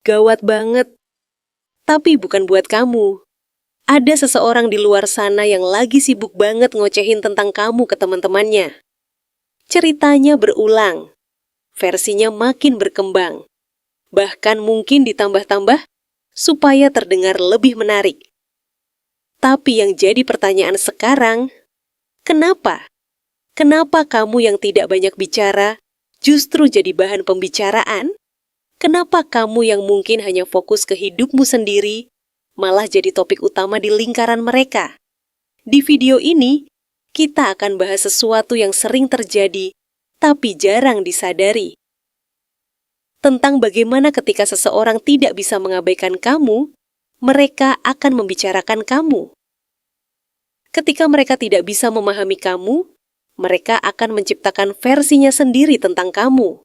Gawat banget. Tapi bukan buat kamu. Ada seseorang di luar sana yang lagi sibuk banget ngocehin tentang kamu ke teman-temannya. Ceritanya berulang. Versinya makin berkembang. Bahkan mungkin ditambah-tambah supaya terdengar lebih menarik. Tapi yang jadi pertanyaan sekarang, kenapa? Kenapa kamu yang tidak banyak bicara justru jadi bahan pembicaraan? Kenapa kamu yang mungkin hanya fokus ke hidupmu sendiri, malah jadi topik utama di lingkaran mereka? Di video ini, kita akan bahas sesuatu yang sering terjadi, tapi jarang disadari. Tentang bagaimana ketika seseorang tidak bisa mengabaikan kamu, mereka akan membicarakan kamu. Ketika mereka tidak bisa memahami kamu, mereka akan menciptakan versinya sendiri tentang kamu.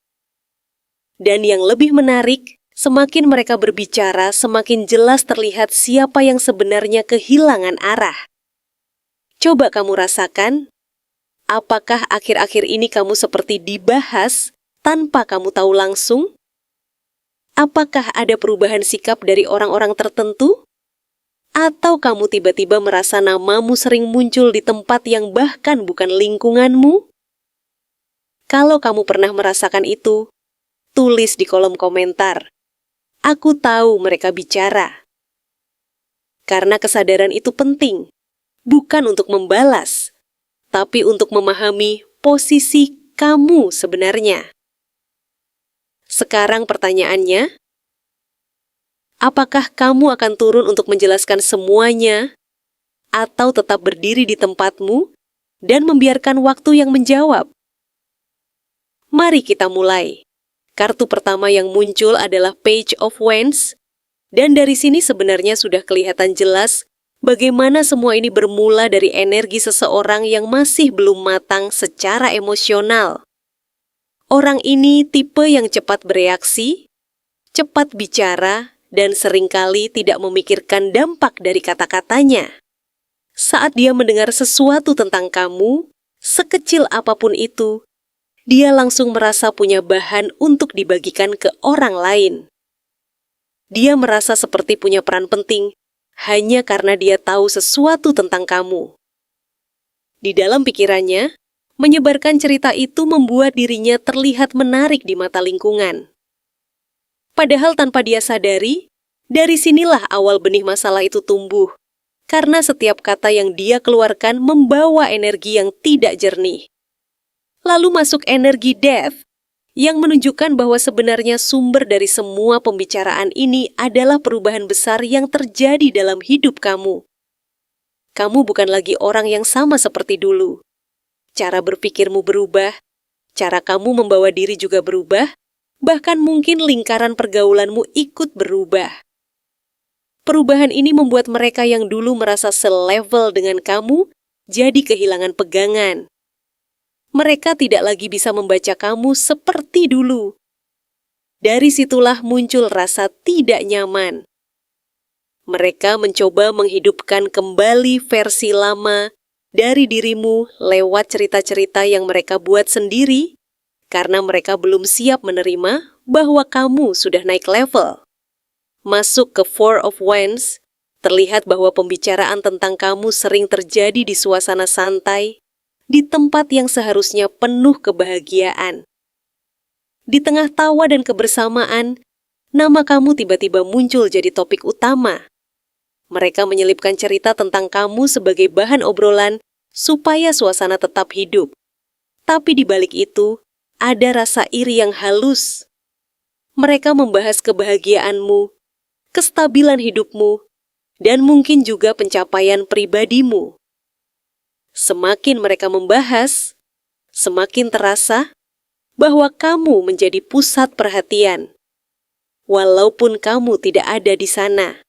Dan yang lebih menarik, semakin mereka berbicara, semakin jelas terlihat siapa yang sebenarnya kehilangan arah. Coba kamu rasakan, apakah akhir-akhir ini kamu seperti dibahas tanpa kamu tahu langsung? Apakah ada perubahan sikap dari orang-orang tertentu? Atau kamu tiba-tiba merasa namamu sering muncul di tempat yang bahkan bukan lingkunganmu? Kalau kamu pernah merasakan itu, tulis di kolom komentar. Aku tahu mereka bicara. Karena kesadaran itu penting, bukan untuk membalas, tapi untuk memahami posisi kamu sebenarnya. Sekarang pertanyaannya, apakah kamu akan turun untuk menjelaskan semuanya, atau tetap berdiri di tempatmu dan membiarkan waktu yang menjawab? Mari kita mulai. Kartu pertama yang muncul adalah Page of Wands, dan dari sini sebenarnya sudah kelihatan jelas bagaimana semua ini bermula dari energi seseorang yang masih belum matang secara emosional. Orang ini tipe yang cepat bereaksi, cepat bicara, dan seringkali tidak memikirkan dampak dari kata-katanya. Saat dia mendengar sesuatu tentang kamu, sekecil apapun itu, dia langsung merasa punya bahan untuk dibagikan ke orang lain. Dia merasa seperti punya peran penting hanya karena dia tahu sesuatu tentang kamu. Di dalam pikirannya, menyebarkan cerita itu membuat dirinya terlihat menarik di mata lingkungan. Padahal tanpa dia sadari, dari sinilah awal benih masalah itu tumbuh, karena setiap kata yang dia keluarkan membawa energi yang tidak jernih. Lalu masuk energi death, yang menunjukkan bahwa sebenarnya sumber dari semua pembicaraan ini adalah perubahan besar yang terjadi dalam hidup kamu. Kamu bukan lagi orang yang sama seperti dulu. Cara berpikirmu berubah, cara kamu membawa diri juga berubah, bahkan mungkin lingkaran pergaulanmu ikut berubah. Perubahan ini membuat mereka yang dulu merasa selevel dengan kamu jadi kehilangan pegangan. Mereka tidak lagi bisa membaca kamu seperti dulu. Dari situlah muncul rasa tidak nyaman. Mereka mencoba menghidupkan kembali versi lama dari dirimu lewat cerita-cerita yang mereka buat sendiri, karena mereka belum siap menerima bahwa kamu sudah naik level. Masuk ke Four of Wands, terlihat bahwa pembicaraan tentang kamu sering terjadi di suasana santai, di tempat yang seharusnya penuh kebahagiaan. Di tengah tawa dan kebersamaan, nama kamu tiba-tiba muncul jadi topik utama. Mereka menyelipkan cerita tentang kamu sebagai bahan obrolan supaya suasana tetap hidup. Tapi di balik itu, ada rasa iri yang halus. Mereka membahas kebahagiaanmu, kestabilan hidupmu, dan mungkin juga pencapaian pribadimu. Semakin mereka membahas, semakin terasa bahwa kamu menjadi pusat perhatian, walaupun kamu tidak ada di sana.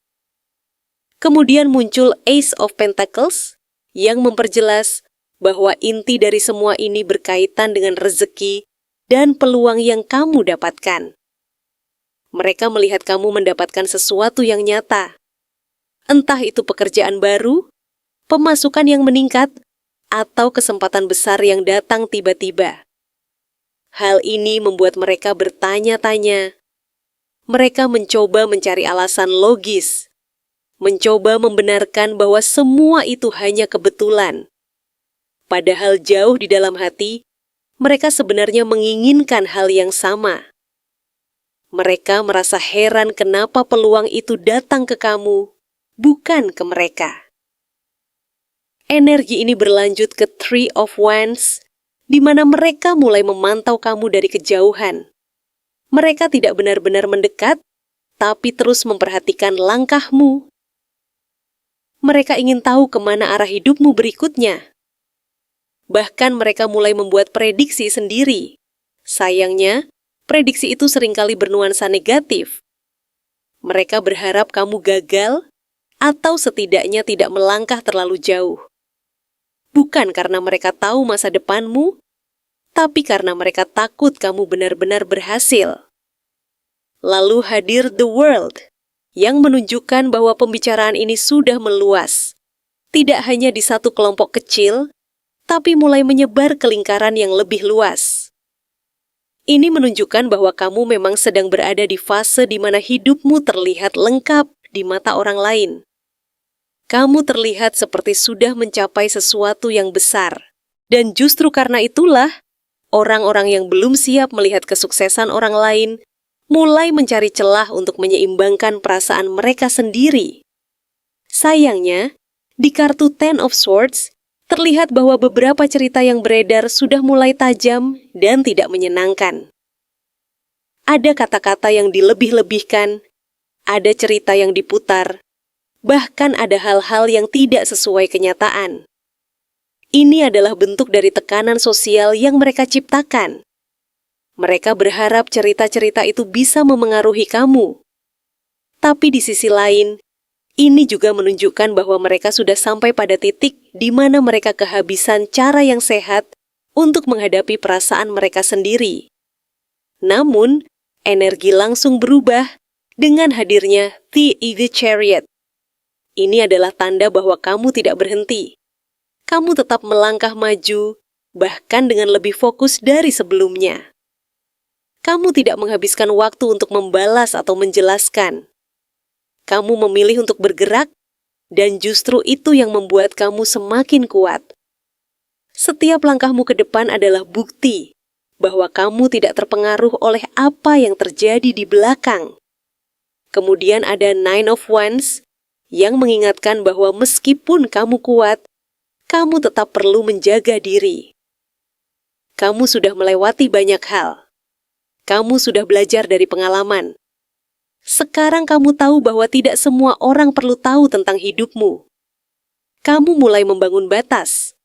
Kemudian muncul Ace of Pentacles yang memperjelas bahwa inti dari semua ini berkaitan dengan rezeki dan peluang yang kamu dapatkan. Mereka melihat kamu mendapatkan sesuatu yang nyata. Entah itu pekerjaan baru, pemasukan yang meningkat, atau kesempatan besar yang datang tiba-tiba. Hal ini membuat mereka bertanya-tanya, Mereka mencoba mencari alasan logis, mencoba membenarkan bahwa semua itu hanya kebetulan. Padahal jauh di dalam hati, mereka sebenarnya menginginkan hal yang sama. Mereka merasa heran kenapa peluang itu datang ke kamu, bukan ke mereka. Energi ini berlanjut ke Three of Wands, di mana mereka mulai memantau kamu dari kejauhan. Mereka tidak benar-benar mendekat, tapi terus memperhatikan langkahmu. Mereka ingin tahu kemana arah hidupmu berikutnya. Bahkan mereka mulai membuat prediksi sendiri. Sayangnya, prediksi itu seringkali bernuansa negatif. Mereka berharap kamu gagal, atau setidaknya tidak melangkah terlalu jauh. Bukan karena mereka tahu masa depanmu, tapi karena mereka takut kamu benar-benar berhasil. Lalu hadir The World, yang menunjukkan bahwa pembicaraan ini sudah meluas. Tidak hanya di satu kelompok kecil, tapi mulai menyebar ke lingkaran yang lebih luas. Ini menunjukkan bahwa kamu memang sedang berada di fase di mana hidupmu terlihat lengkap di mata orang lain. Kamu terlihat seperti sudah mencapai sesuatu yang besar. Dan justru karena itulah, orang-orang yang belum siap melihat kesuksesan orang lain mulai mencari celah untuk menyeimbangkan perasaan mereka sendiri. Sayangnya, di kartu Ten of Swords, terlihat bahwa beberapa cerita yang beredar sudah mulai tajam dan tidak menyenangkan. Ada kata-kata yang dilebih-lebihkan, ada cerita yang diputar, bahkan ada hal-hal yang tidak sesuai kenyataan. Ini adalah bentuk dari tekanan sosial yang mereka ciptakan. Mereka berharap cerita-cerita itu bisa memengaruhi kamu. Tapi di sisi lain, ini juga menunjukkan bahwa mereka sudah sampai pada titik di mana mereka kehabisan cara yang sehat untuk menghadapi perasaan mereka sendiri. Namun, energi langsung berubah dengan hadirnya The Chariot. Ini adalah tanda bahwa kamu tidak berhenti. Kamu tetap melangkah maju, bahkan dengan lebih fokus dari sebelumnya. Kamu tidak menghabiskan waktu untuk membalas atau menjelaskan. Kamu memilih untuk bergerak, dan justru itu yang membuat kamu semakin kuat. Setiap langkahmu ke depan adalah bukti bahwa kamu tidak terpengaruh oleh apa yang terjadi di belakang. Kemudian ada Nine of Wands yang mengingatkan bahwa meskipun kamu kuat, kamu tetap perlu menjaga diri. Kamu sudah melewati banyak hal. Kamu sudah belajar dari pengalaman. Sekarang kamu tahu bahwa tidak semua orang perlu tahu tentang hidupmu. Kamu mulai membangun batas.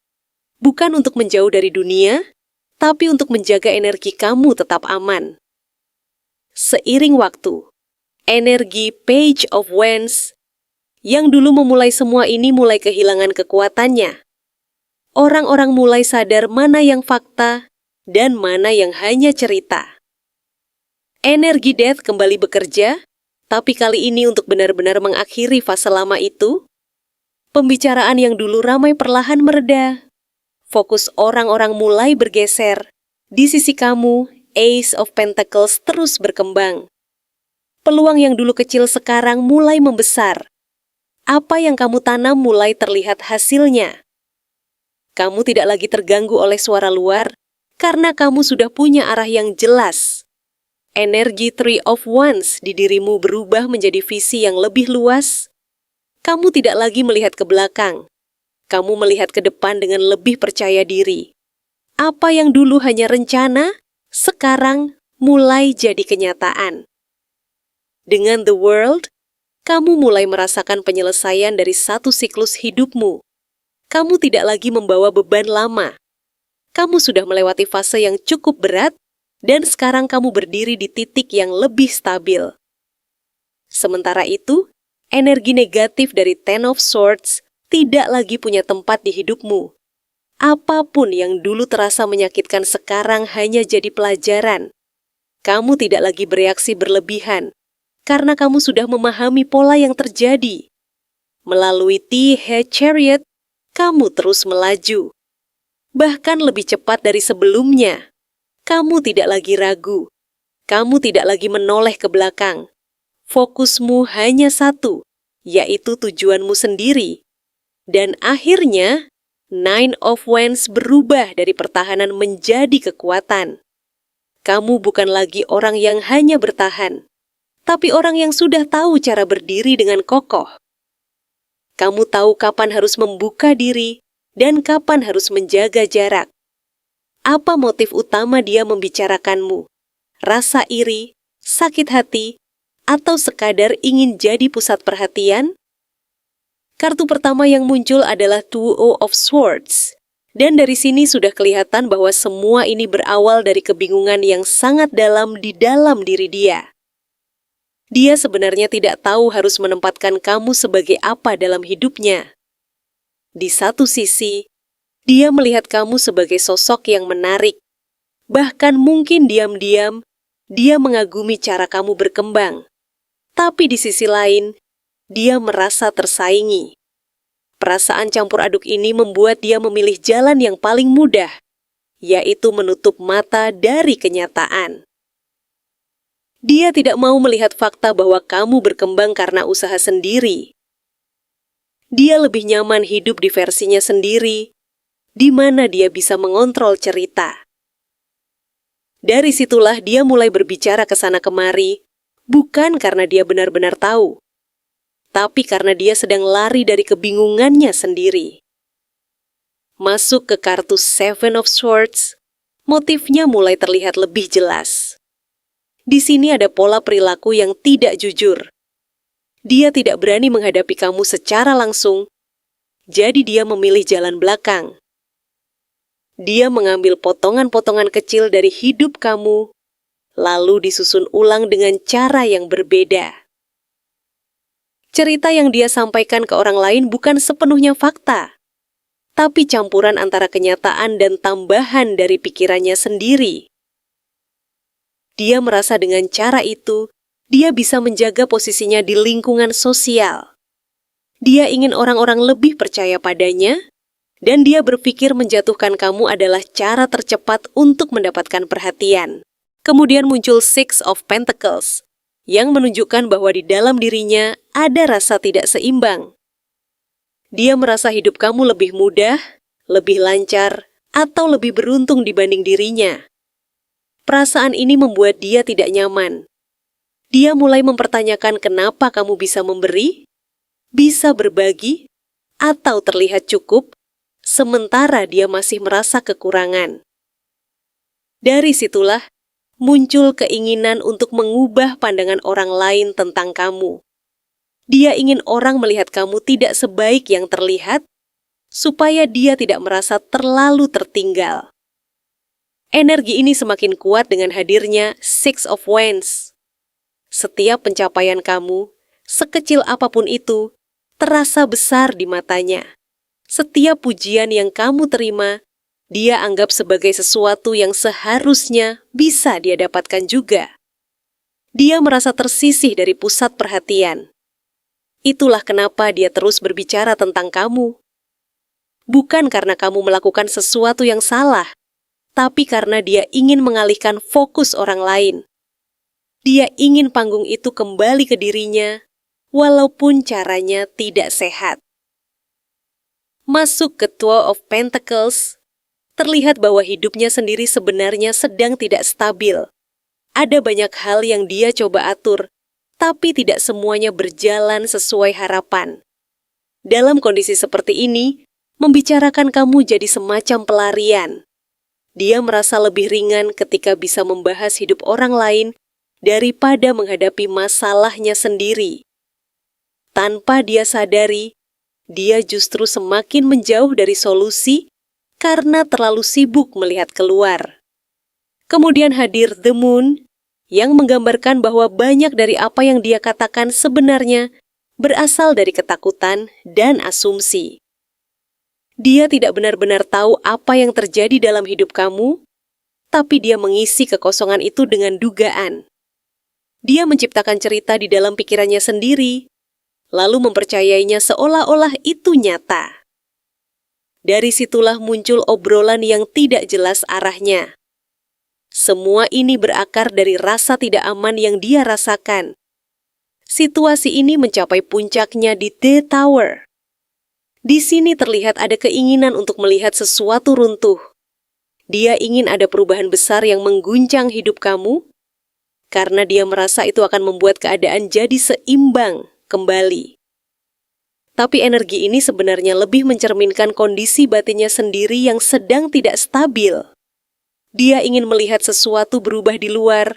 Bukan untuk menjauh dari dunia, tapi untuk menjaga energi kamu tetap aman. Seiring waktu, energi Page of Wands yang dulu memulai semua ini mulai kehilangan kekuatannya. Orang-orang mulai sadar mana yang fakta dan mana yang hanya cerita. Energi Death kembali bekerja, tapi kali ini untuk benar-benar mengakhiri fase lama itu. Pembicaraan yang dulu ramai perlahan mereda. Fokus orang-orang mulai bergeser. Di sisi kamu, Ace of Pentacles terus berkembang. Peluang yang dulu kecil sekarang mulai membesar. Apa yang kamu tanam mulai terlihat hasilnya. Kamu tidak lagi terganggu oleh suara luar, karena kamu sudah punya arah yang jelas. Energi Three of Wands di dirimu berubah menjadi visi yang lebih luas. Kamu tidak lagi melihat ke belakang. Kamu melihat ke depan dengan lebih percaya diri. Apa yang dulu hanya rencana, sekarang mulai jadi kenyataan. Dengan The World, kamu mulai merasakan penyelesaian dari satu siklus hidupmu. Kamu tidak lagi membawa beban lama. Kamu sudah melewati fase yang cukup berat, dan sekarang kamu berdiri di titik yang lebih stabil. Sementara itu, energi negatif dari Ten of Swords tidak lagi punya tempat di hidupmu. Apapun yang dulu terasa menyakitkan sekarang hanya jadi pelajaran. Kamu tidak lagi bereaksi berlebihan, karena kamu sudah memahami pola yang terjadi. Melalui The Chariot, kamu terus melaju. Bahkan lebih cepat dari sebelumnya. Kamu tidak lagi ragu. Kamu tidak lagi menoleh ke belakang. Fokusmu hanya satu, yaitu tujuanmu sendiri. Dan akhirnya, Nine of Wands berubah dari pertahanan menjadi kekuatan. Kamu bukan lagi orang yang hanya bertahan, tapi orang yang sudah tahu cara berdiri dengan kokoh. Kamu tahu kapan harus membuka diri dan kapan harus menjaga jarak. Apa motif utama dia membicarakanmu? Rasa iri, sakit hati, atau sekadar ingin jadi pusat perhatian? Kartu pertama yang muncul adalah Two of Swords. Dan dari sini sudah kelihatan bahwa semua ini berawal dari kebingungan yang sangat dalam di dalam diri dia. Dia sebenarnya tidak tahu harus menempatkan kamu sebagai apa dalam hidupnya. Di satu sisi, dia melihat kamu sebagai sosok yang menarik. Bahkan mungkin diam-diam, dia mengagumi cara kamu berkembang. Tapi di sisi lain, dia merasa tersaingi. Perasaan campur aduk ini membuat dia memilih jalan yang paling mudah, yaitu menutup mata dari kenyataan. Dia tidak mau melihat fakta bahwa kamu berkembang karena usaha sendiri. Dia lebih nyaman hidup di versinya sendiri, di mana dia bisa mengontrol cerita. Dari situlah dia mulai berbicara ke sana kemari, bukan karena dia benar-benar tahu, tapi karena dia sedang lari dari kebingungannya sendiri. Masuk ke kartu Seven of Swords, motifnya mulai terlihat lebih jelas. Di sini ada pola perilaku yang tidak jujur. Dia tidak berani menghadapi kamu secara langsung, jadi dia memilih jalan belakang. Dia mengambil potongan-potongan kecil dari hidup kamu, lalu disusun ulang dengan cara yang berbeda. Cerita yang dia sampaikan ke orang lain bukan sepenuhnya fakta, tapi campuran antara kenyataan dan tambahan dari pikirannya sendiri. Dia merasa dengan cara itu, dia bisa menjaga posisinya di lingkungan sosial. Dia ingin orang-orang lebih percaya padanya, dan dia berpikir menjatuhkan kamu adalah cara tercepat untuk mendapatkan perhatian. Kemudian muncul Six of Pentacles, yang menunjukkan bahwa di dalam dirinya ada rasa tidak seimbang. Dia merasa hidup kamu lebih mudah, lebih lancar, atau lebih beruntung dibanding dirinya. Perasaan ini membuat dia tidak nyaman. Dia mulai mempertanyakan kenapa kamu bisa memberi, bisa berbagi, atau terlihat cukup, sementara dia masih merasa kekurangan. Dari situlah, muncul keinginan untuk mengubah pandangan orang lain tentang kamu. Dia ingin orang melihat kamu tidak sebaik yang terlihat, supaya dia tidak merasa terlalu tertinggal. Energi ini semakin kuat dengan hadirnya Six of Wands. Setiap pencapaian kamu, sekecil apapun itu, terasa besar di matanya. Setiap pujian yang kamu terima, dia anggap sebagai sesuatu yang seharusnya bisa dia dapatkan juga. Dia merasa tersisih dari pusat perhatian. Itulah kenapa dia terus berbicara tentang kamu. Bukan karena kamu melakukan sesuatu yang salah, tapi karena dia ingin mengalihkan fokus orang lain. Dia ingin panggung itu kembali ke dirinya, walaupun caranya tidak sehat. Masuk ke Two of Pentacles, terlihat bahwa hidupnya sendiri sebenarnya sedang tidak stabil. Ada banyak hal yang dia coba atur, tapi tidak semuanya berjalan sesuai harapan. Dalam kondisi seperti ini, membicarakan kamu jadi semacam pelarian. Dia merasa lebih ringan ketika bisa membahas hidup orang lain daripada menghadapi masalahnya sendiri. Tanpa dia sadari, dia justru semakin menjauh dari solusi karena terlalu sibuk melihat keluar. Kemudian hadir The Moon, yang menggambarkan bahwa banyak dari apa yang dia katakan sebenarnya berasal dari ketakutan dan asumsi. Dia tidak benar-benar tahu apa yang terjadi dalam hidup kamu, tapi dia mengisi kekosongan itu dengan dugaan. Dia menciptakan cerita di dalam pikirannya sendiri, lalu mempercayainya seolah-olah itu nyata. Dari situlah muncul obrolan yang tidak jelas arahnya. Semua ini berakar dari rasa tidak aman yang dia rasakan. Situasi ini mencapai puncaknya di The Tower. Di sini terlihat ada keinginan untuk melihat sesuatu runtuh. Dia ingin ada perubahan besar yang mengguncang hidup kamu, karena dia merasa itu akan membuat keadaan jadi seimbang kembali. Tapi energi ini sebenarnya lebih mencerminkan kondisi batinnya sendiri yang sedang tidak stabil. Dia ingin melihat sesuatu berubah di luar,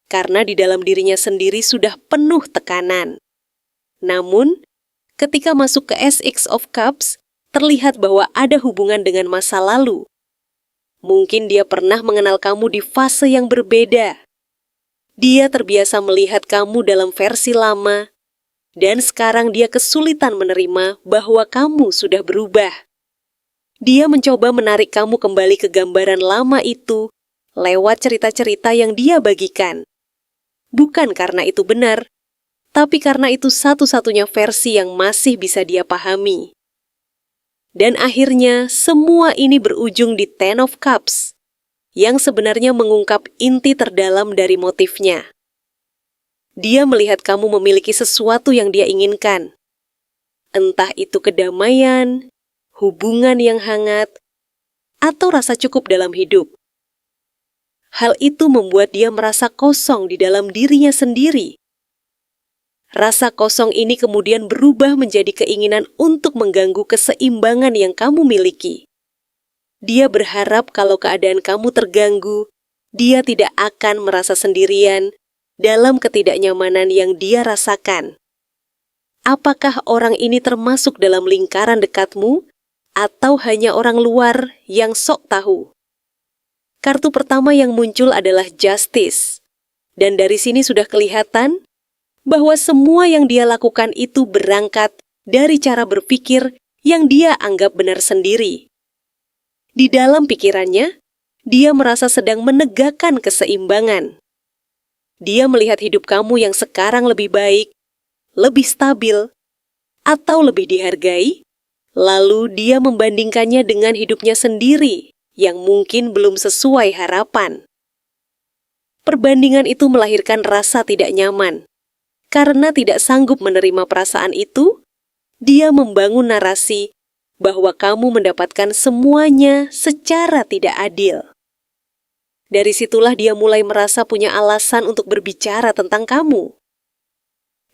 karena di dalam dirinya sendiri sudah penuh tekanan. Namun, ketika masuk ke Six of Cups, terlihat bahwa ada hubungan dengan masa lalu. Mungkin dia pernah mengenal kamu di fase yang berbeda. Dia terbiasa melihat kamu dalam versi lama, dan sekarang dia kesulitan menerima bahwa kamu sudah berubah. Dia mencoba menarik kamu kembali ke gambaran lama itu lewat cerita-cerita yang dia bagikan. Bukan karena itu benar, tapi karena itu satu-satunya versi yang masih bisa dia pahami. Dan akhirnya, semua ini berujung di Ten of Cups, yang sebenarnya mengungkap inti terdalam dari motifnya. Dia melihat kamu memiliki sesuatu yang dia inginkan. Entah itu kedamaian, hubungan yang hangat, atau rasa cukup dalam hidup. Hal itu membuat dia merasa kosong di dalam dirinya sendiri. Rasa kosong ini kemudian berubah menjadi keinginan untuk mengganggu keseimbangan yang kamu miliki. Dia berharap kalau keadaan kamu terganggu, dia tidak akan merasa sendirian dalam ketidaknyamanan yang dia rasakan. Apakah orang ini termasuk dalam lingkaran dekatmu, atau hanya orang luar yang sok tahu? Kartu pertama yang muncul adalah Justice, dan dari sini sudah kelihatan bahwa semua yang dia lakukan itu berangkat dari cara berpikir yang dia anggap benar sendiri. Di dalam pikirannya, dia merasa sedang menegakkan keseimbangan. Dia melihat hidup kamu yang sekarang lebih baik, lebih stabil, atau lebih dihargai, lalu dia membandingkannya dengan hidupnya sendiri yang mungkin belum sesuai harapan. Perbandingan itu melahirkan rasa tidak nyaman. Karena tidak sanggup menerima perasaan itu, dia membangun narasi bahwa kamu mendapatkan semuanya secara tidak adil. Dari situlah dia mulai merasa punya alasan untuk berbicara tentang kamu.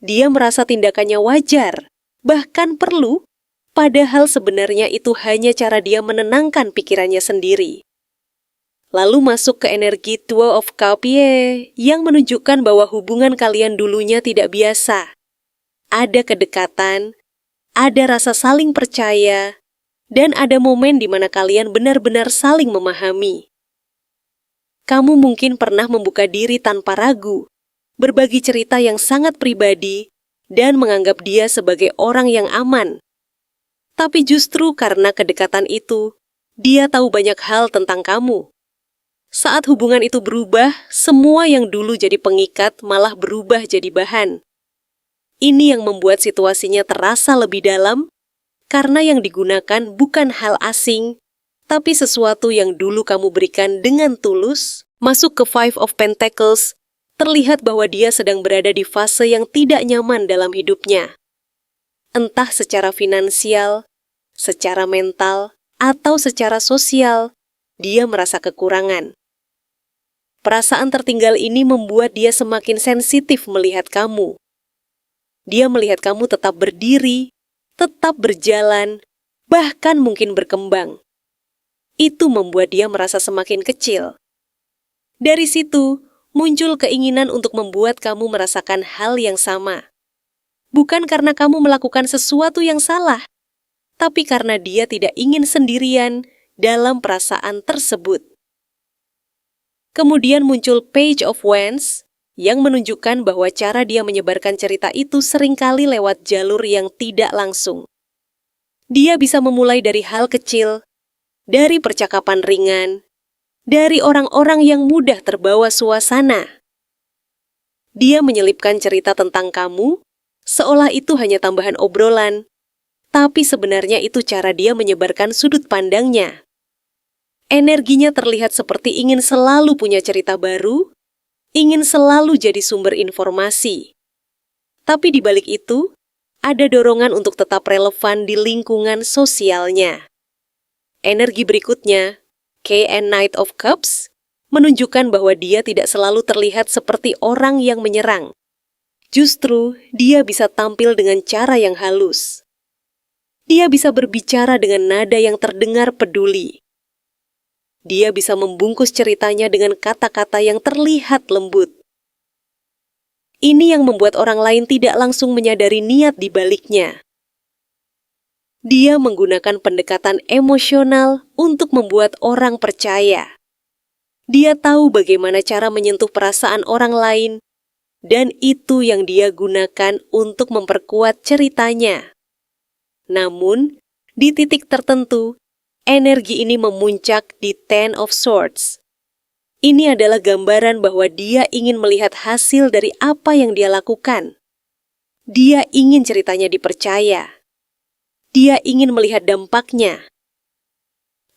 Dia merasa tindakannya wajar, bahkan perlu, padahal sebenarnya itu hanya cara dia menenangkan pikirannya sendiri. Lalu masuk ke energi Two of Cups yang menunjukkan bahwa hubungan kalian dulunya tidak biasa. Ada kedekatan, ada rasa saling percaya, dan ada momen di mana kalian benar-benar saling memahami. Kamu mungkin pernah membuka diri tanpa ragu, berbagi cerita yang sangat pribadi, dan menganggap dia sebagai orang yang aman. Tapi justru karena kedekatan itu, dia tahu banyak hal tentang kamu. Saat hubungan itu berubah, semua yang dulu jadi pengikat malah berubah jadi bahan. Ini yang membuat situasinya terasa lebih dalam, karena yang digunakan bukan hal asing, tapi sesuatu yang dulu kamu berikan dengan tulus. Masuk ke Five of Pentacles, terlihat bahwa dia sedang berada di fase yang tidak nyaman dalam hidupnya. Entah secara finansial, secara mental, atau secara sosial, dia merasa kekurangan. Perasaan tertinggal ini membuat dia semakin sensitif melihat kamu. Dia melihat kamu tetap berdiri, tetap berjalan, bahkan mungkin berkembang. Itu membuat dia merasa semakin kecil. Dari situ, muncul keinginan untuk membuat kamu merasakan hal yang sama. Bukan karena kamu melakukan sesuatu yang salah, tapi karena dia tidak ingin sendirian dalam perasaan tersebut. Kemudian muncul Page of Wands yang menunjukkan bahwa cara dia menyebarkan cerita itu seringkali lewat jalur yang tidak langsung. Dia bisa memulai dari hal kecil, dari percakapan ringan, dari orang-orang yang mudah terbawa suasana. Dia menyelipkan cerita tentang kamu, seolah itu hanya tambahan obrolan, tapi sebenarnya itu cara dia menyebarkan sudut pandangnya. Energinya terlihat seperti ingin selalu punya cerita baru, ingin selalu jadi sumber informasi. Tapi di balik itu, ada dorongan untuk tetap relevan di lingkungan sosialnya. Energi berikutnya, K and Knight of Cups, menunjukkan bahwa dia tidak selalu terlihat seperti orang yang menyerang. Justru, dia bisa tampil dengan cara yang halus. Dia bisa berbicara dengan nada yang terdengar peduli. Dia bisa membungkus ceritanya dengan kata-kata yang terlihat lembut. Ini yang membuat orang lain tidak langsung menyadari niat di baliknya. Dia menggunakan pendekatan emosional untuk membuat orang percaya. Dia tahu bagaimana cara menyentuh perasaan orang lain, dan itu yang dia gunakan untuk memperkuat ceritanya. Namun, di titik tertentu, energi ini memuncak di Ten of Swords. Ini adalah gambaran bahwa dia ingin melihat hasil dari apa yang dia lakukan. Dia ingin ceritanya dipercaya. Dia ingin melihat dampaknya.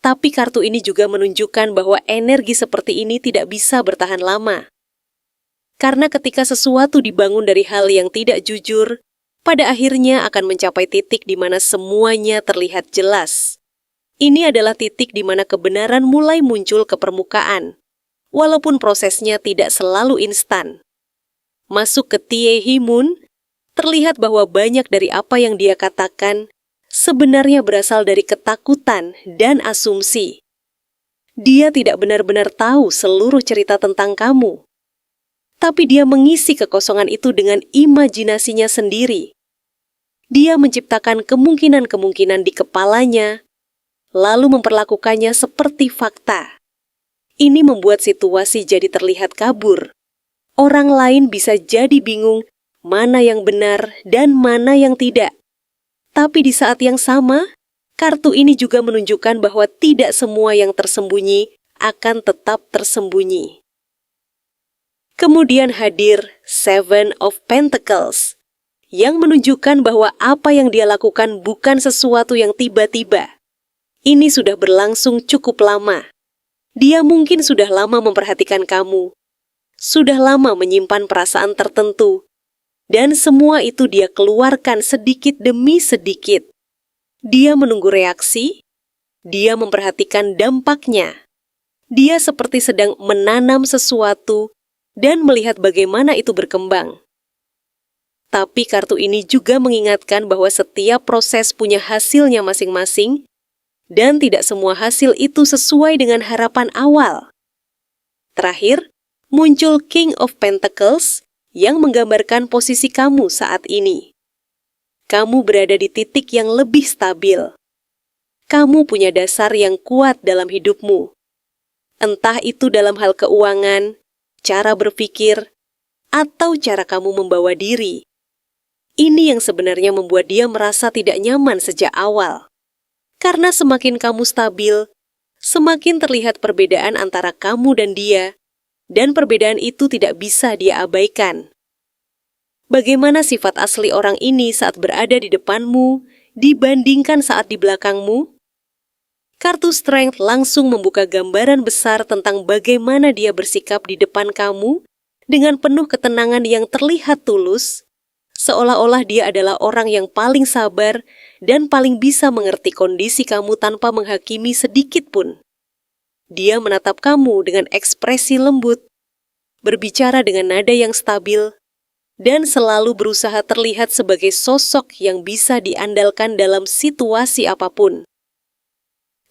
Tapi kartu ini juga menunjukkan bahwa energi seperti ini tidak bisa bertahan lama. Karena ketika sesuatu dibangun dari hal yang tidak jujur, pada akhirnya akan mencapai titik di mana semuanya terlihat jelas. Ini adalah titik di mana kebenaran mulai muncul ke permukaan, walaupun prosesnya tidak selalu instan. Masuk ke Tie Hee Moon, terlihat bahwa banyak dari apa yang dia katakan sebenarnya berasal dari ketakutan dan asumsi. Dia tidak benar-benar tahu seluruh cerita tentang kamu. Tapi dia mengisi kekosongan itu dengan imajinasinya sendiri. Dia menciptakan kemungkinan-kemungkinan di kepalanya, lalu memperlakukannya seperti fakta. Ini membuat situasi jadi terlihat kabur. Orang lain bisa jadi bingung mana yang benar dan mana yang tidak. Tapi di saat yang sama, kartu ini juga menunjukkan bahwa tidak semua yang tersembunyi akan tetap tersembunyi. Kemudian hadir Seven of Pentacles, yang menunjukkan bahwa apa yang dia lakukan bukan sesuatu yang tiba-tiba. Ini sudah berlangsung cukup lama. Dia mungkin sudah lama memperhatikan kamu, sudah lama menyimpan perasaan tertentu, dan semua itu dia keluarkan sedikit demi sedikit. Dia menunggu reaksi, dia memperhatikan dampaknya. Dia seperti sedang menanam sesuatu dan melihat bagaimana itu berkembang. Tapi kartu ini juga mengingatkan bahwa setiap proses punya hasilnya masing-masing, dan tidak semua hasil itu sesuai dengan harapan awal. Terakhir, muncul King of Pentacles yang menggambarkan posisi kamu saat ini. Kamu berada di titik yang lebih stabil. Kamu punya dasar yang kuat dalam hidupmu. Entah itu dalam hal keuangan, cara berpikir, atau cara kamu membawa diri. Ini yang sebenarnya membuat dia merasa tidak nyaman sejak awal. Karena semakin kamu stabil, semakin terlihat perbedaan antara kamu dan dia, dan perbedaan itu tidak bisa dia abaikan. Bagaimana sifat asli orang ini saat berada di depanmu dibandingkan saat di belakangmu? Kartu Strength langsung membuka gambaran besar tentang bagaimana dia bersikap di depan kamu dengan penuh ketenangan yang terlihat tulus, seolah-olah dia adalah orang yang paling sabar dan paling bisa mengerti kondisi kamu tanpa menghakimi sedikit pun. Dia menatap kamu dengan ekspresi lembut, berbicara dengan nada yang stabil, dan selalu berusaha terlihat sebagai sosok yang bisa diandalkan dalam situasi apapun.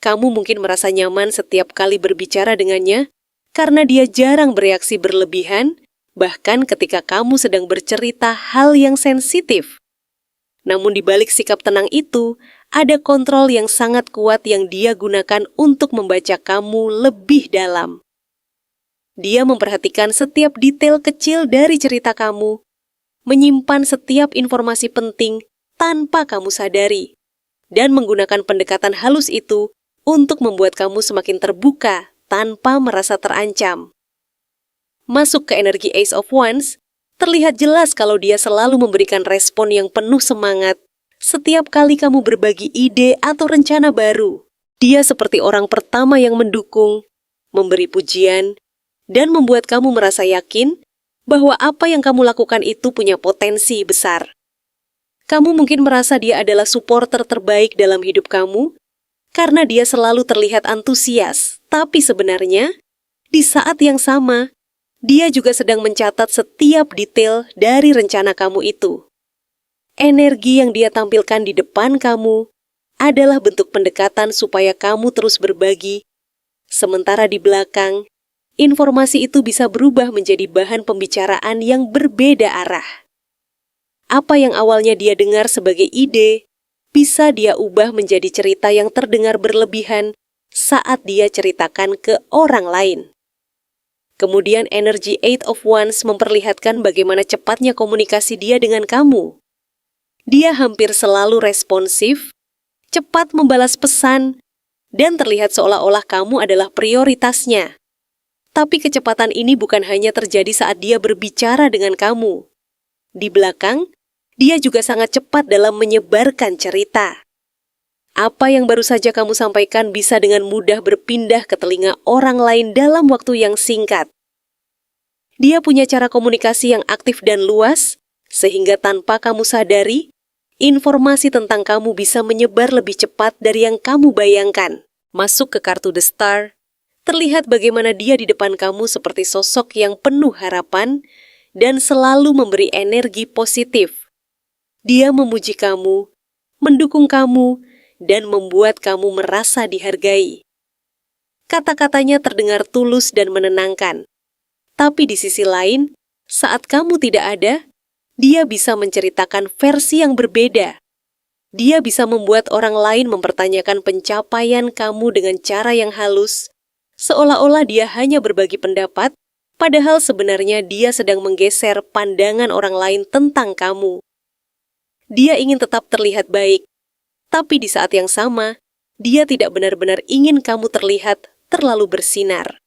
Kamu mungkin merasa nyaman setiap kali berbicara dengannya, karena dia jarang bereaksi berlebihan, bahkan ketika kamu sedang bercerita hal yang sensitif. Namun di balik sikap tenang itu, ada kontrol yang sangat kuat yang dia gunakan untuk membaca kamu lebih dalam. Dia memperhatikan setiap detail kecil dari cerita kamu, menyimpan setiap informasi penting tanpa kamu sadari, dan menggunakan pendekatan halus itu untuk membuat kamu semakin terbuka tanpa merasa terancam. Masuk ke energi Ace of Wands, terlihat jelas kalau dia selalu memberikan respon yang penuh semangat setiap kali kamu berbagi ide atau rencana baru. Dia seperti orang pertama yang mendukung, memberi pujian, dan membuat kamu merasa yakin bahwa apa yang kamu lakukan itu punya potensi besar. Kamu mungkin merasa dia adalah supporter terbaik dalam hidup kamu, karena dia selalu terlihat antusias, tapi sebenarnya, di saat yang sama, dia juga sedang mencatat setiap detail dari rencana kamu itu. Energi yang dia tampilkan di depan kamu adalah bentuk pendekatan supaya kamu terus berbagi, sementara di belakang, informasi itu bisa berubah menjadi bahan pembicaraan yang berbeda arah. Apa yang awalnya dia dengar sebagai ide, bisa dia ubah menjadi cerita yang terdengar berlebihan saat dia ceritakan ke orang lain. Kemudian energi Eight of Wands memperlihatkan bagaimana cepatnya komunikasi dia dengan kamu. Dia hampir selalu responsif, cepat membalas pesan, dan terlihat seolah-olah kamu adalah prioritasnya. Tapi kecepatan ini bukan hanya terjadi saat dia berbicara dengan kamu. Di belakang, dia juga sangat cepat dalam menyebarkan cerita. Apa yang baru saja kamu sampaikan bisa dengan mudah berpindah ke telinga orang lain dalam waktu yang singkat. Dia punya cara komunikasi yang aktif dan luas, sehingga tanpa kamu sadari, informasi tentang kamu bisa menyebar lebih cepat dari yang kamu bayangkan. Masuk ke kartu The Star, terlihat bagaimana dia di depan kamu seperti sosok yang penuh harapan dan selalu memberi energi positif. Dia memuji kamu, mendukung kamu, dan membuat kamu merasa dihargai. Kata-katanya terdengar tulus dan menenangkan. Tapi di sisi lain, saat kamu tidak ada, dia bisa menceritakan versi yang berbeda. Dia bisa membuat orang lain mempertanyakan pencapaian kamu dengan cara yang halus, seolah-olah dia hanya berbagi pendapat, padahal sebenarnya dia sedang menggeser pandangan orang lain tentang kamu. Dia ingin tetap terlihat baik, tapi di saat yang sama, dia tidak benar-benar ingin kamu terlihat terlalu bersinar.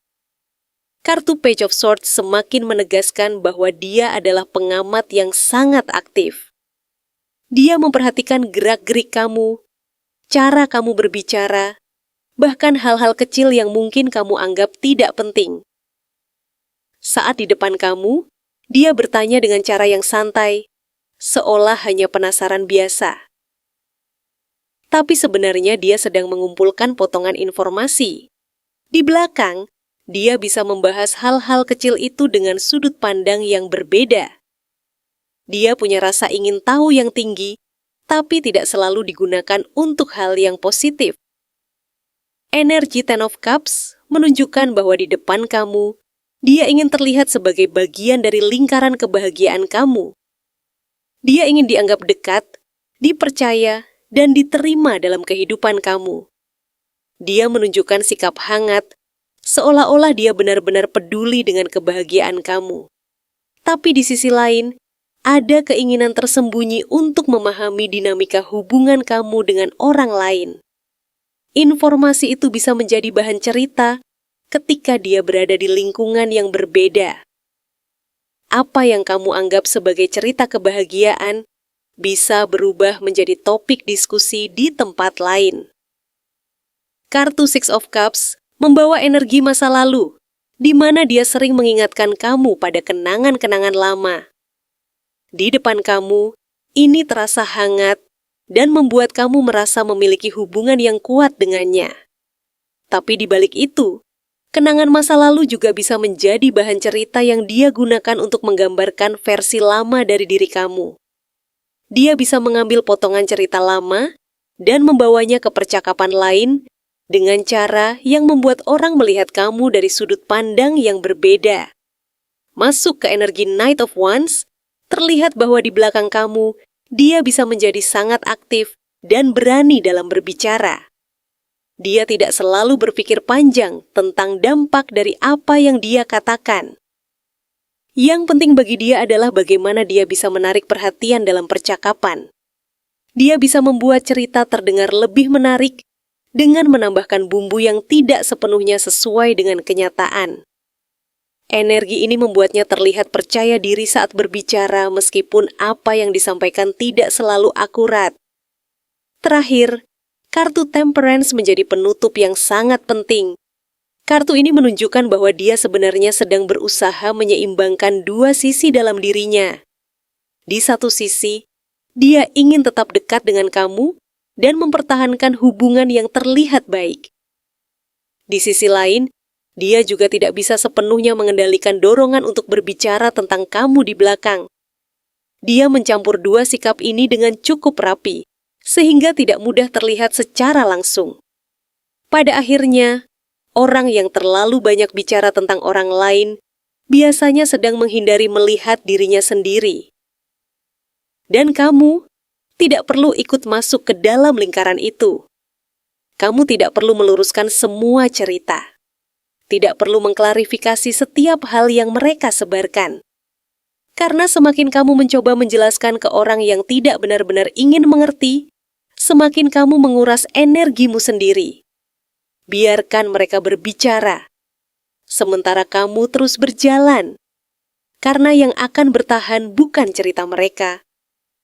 Kartu Page of Swords semakin menegaskan bahwa dia adalah pengamat yang sangat aktif. Dia memperhatikan gerak-gerik kamu, cara kamu berbicara, bahkan hal-hal kecil yang mungkin kamu anggap tidak penting. Saat di depan kamu, dia bertanya dengan cara yang santai, seolah hanya penasaran biasa. Tapi sebenarnya dia sedang mengumpulkan potongan informasi. Di belakang, dia bisa membahas hal-hal kecil itu dengan sudut pandang yang berbeda. Dia punya rasa ingin tahu yang tinggi, tapi tidak selalu digunakan untuk hal yang positif. Energi Ten of Cups menunjukkan bahwa di depan kamu, dia ingin terlihat sebagai bagian dari lingkaran kebahagiaan kamu. Dia ingin dianggap dekat, dipercaya, dan diterima dalam kehidupan kamu. Dia menunjukkan sikap hangat, seolah-olah dia benar-benar peduli dengan kebahagiaan kamu. Tapi di sisi lain, ada keinginan tersembunyi untuk memahami dinamika hubungan kamu dengan orang lain. Informasi itu bisa menjadi bahan cerita ketika dia berada di lingkungan yang berbeda. Apa yang kamu anggap sebagai cerita kebahagiaan bisa berubah menjadi topik diskusi di tempat lain. Kartu Six of Cups membawa energi masa lalu, di mana dia sering mengingatkan kamu pada kenangan-kenangan lama. Di depan kamu, ini terasa hangat dan membuat kamu merasa memiliki hubungan yang kuat dengannya. Tapi di balik itu, kenangan masa lalu juga bisa menjadi bahan cerita yang dia gunakan untuk menggambarkan versi lama dari diri kamu. Dia bisa mengambil potongan cerita lama dan membawanya ke percakapan lain dengan cara yang membuat orang melihat kamu dari sudut pandang yang berbeda. Masuk ke energi Knight of Wands, terlihat bahwa di belakang kamu, dia bisa menjadi sangat aktif dan berani dalam berbicara. Dia tidak selalu berpikir panjang tentang dampak dari apa yang dia katakan. Yang penting bagi dia adalah bagaimana dia bisa menarik perhatian dalam percakapan. Dia bisa membuat cerita terdengar lebih menarik dengan menambahkan bumbu yang tidak sepenuhnya sesuai dengan kenyataan. Energi ini membuatnya terlihat percaya diri saat berbicara meskipun apa yang disampaikan tidak selalu akurat. Terakhir, kartu Temperance menjadi penutup yang sangat penting, Kartu ini menunjukkan bahwa dia sebenarnya sedang berusaha menyeimbangkan dua sisi dalam dirinya. Di satu sisi, dia ingin tetap dekat dengan kamu dan mempertahankan hubungan yang terlihat baik. Di sisi lain, dia juga tidak bisa sepenuhnya mengendalikan dorongan untuk berbicara tentang kamu di belakang. Dia mencampur dua sikap ini dengan cukup rapi, sehingga tidak mudah terlihat secara langsung. Pada akhirnya, orang yang terlalu banyak bicara tentang orang lain biasanya sedang menghindari melihat dirinya sendiri. Dan kamu tidak perlu ikut masuk ke dalam lingkaran itu. Kamu tidak perlu meluruskan semua cerita. Tidak perlu mengklarifikasi setiap hal yang mereka sebarkan. Karena semakin kamu mencoba menjelaskan ke orang yang tidak benar-benar ingin mengerti, semakin kamu menguras energimu sendiri. Biarkan mereka berbicara, sementara kamu terus berjalan. Karena yang akan bertahan bukan cerita mereka,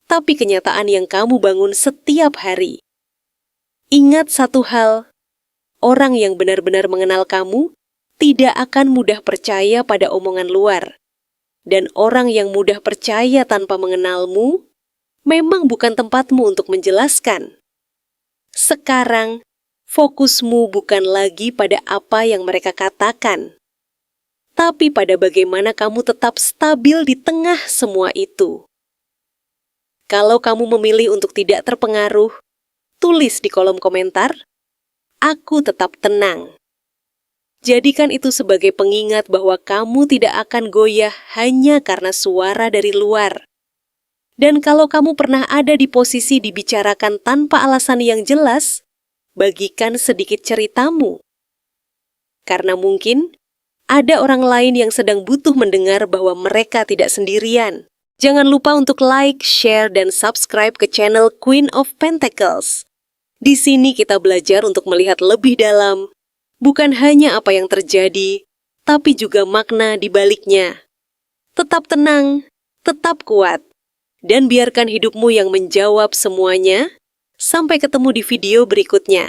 tapi kenyataan yang kamu bangun setiap hari. Ingat satu hal, orang yang benar-benar mengenal kamu tidak akan mudah percaya pada omongan luar. Dan orang yang mudah percaya tanpa mengenalmu, memang bukan tempatmu untuk menjelaskan. Sekarang, fokusmu bukan lagi pada apa yang mereka katakan, tapi pada bagaimana kamu tetap stabil di tengah semua itu. Kalau kamu memilih untuk tidak terpengaruh, tulis di kolom komentar, "Aku tetap tenang." Jadikan itu sebagai pengingat bahwa kamu tidak akan goyah hanya karena suara dari luar. Dan kalau kamu pernah ada di posisi dibicarakan tanpa alasan yang jelas, bagikan sedikit ceritamu. Karena mungkin ada orang lain yang sedang butuh mendengar bahwa mereka tidak sendirian. Jangan lupa untuk like, share, dan subscribe ke channel Queen of Pentacles. Di sini kita belajar untuk melihat lebih dalam, bukan hanya apa yang terjadi, tapi juga makna di baliknya. Tetap tenang, tetap kuat, dan biarkan hidupmu yang menjawab semuanya. Sampai ketemu di video berikutnya.